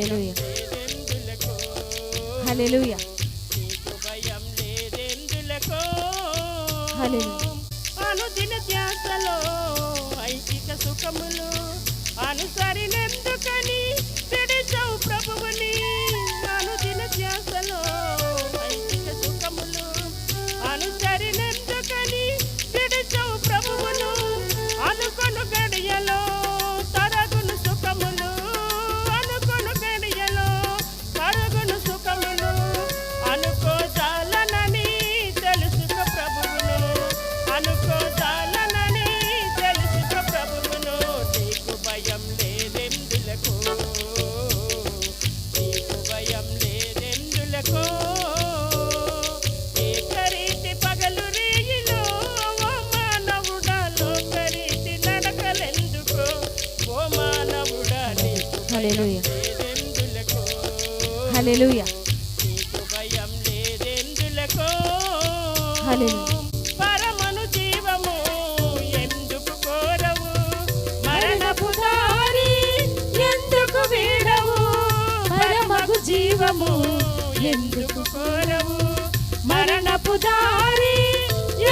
హల్లెలూయా హల్లెలూయా నీకు భయం లేదెందులకో హల్లెలూయా. అనుదిన ధ్యాసలో ఐకిక సుఖములు అనుసరినందుకని విడిచావు ప్రభువుని. అనుదిన ధ్యాసలో ఐకిక సుఖములు అనుసరినందుకని విడిచావు ప్రభువును. అనుకొను గడియలో తరగును సుఖములు అనుకొను గడియలో తరగును సుఖములు అనుకో చాలనని తెలుసుకో ప్రభువును. అనుకో చాలనని తెలుసుకో ప్రభువును. నీకు భయం లేదెందులకు నీకు భయం లేదెందులకు ఏకరీతి పగలు రేయిలో ఓ మానవుడా లోకరీతి నడకలెందుకో ఓ మానవుడా నీకు హల్లెలూయా లేదెందులకు హల్లెలూయా నీకు భయం లేదెందులకు హల్లెలూయా. పరమను జీవము ఎందుకు కోరవు మరణపు దారి ఎందుకు వీడవు పరమగు జీవము ఎందుకు కోరవు మరణపు దారి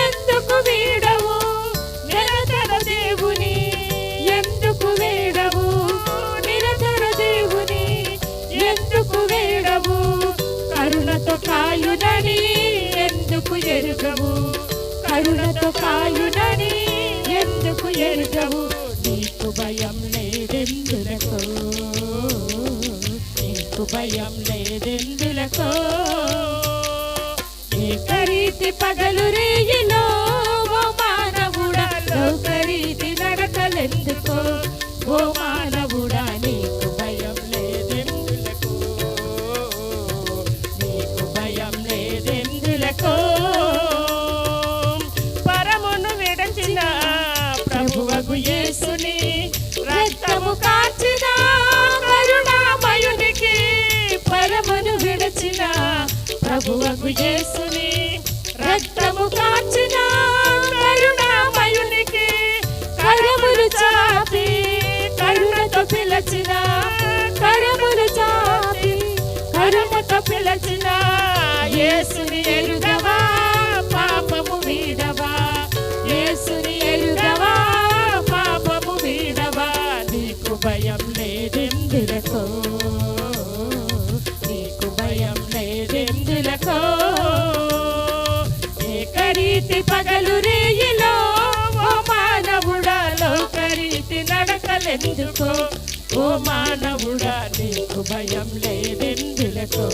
ఎందుకు వీడవు నిరతర దేవుని ఎందుకు వీడవు నిరతర దేవుని ఎందుకు వీడవు కరుణతో కాయునని ఎందుకు ఎరుగవు కరుణతో కాయునని ఎందుకు ఎరుగవు. నీకు భయం లేదెందులకో నీకు భయం లేదెందులకో ఏకరీతి పగలు రేయిలో ఓ మానవుడా లోకరీతి నడకలెందుకో ఓ మానవుడా నీకు భయం లేదెందులకో నీకు భయం లేదెందులకో పరమును విడచిన ప్రభువగు యేసుని రక్తము కార్చిన కరుణామయునికి పరమును విడచిన ప్రభువగు యేసుని రక్తము కార్చిన కరుణామయునికి కరములు చాపి కరుణతో పిలచిన కరములు చాపి కరుణతో పిలచిన యేసుని ఎరుగవా పాపము వీడవా యేసుని ఎరుగవా పాపము వీడవా. నీకు భయం లేదెందులకో నీకు భయం లేదెందులకో ఏకరీతి పగలు రేయిలో ఓ మానవుడా లోకరీతి నడకలెందుకో ఓ మానవుడా నీకు భయం లేదెందులకో.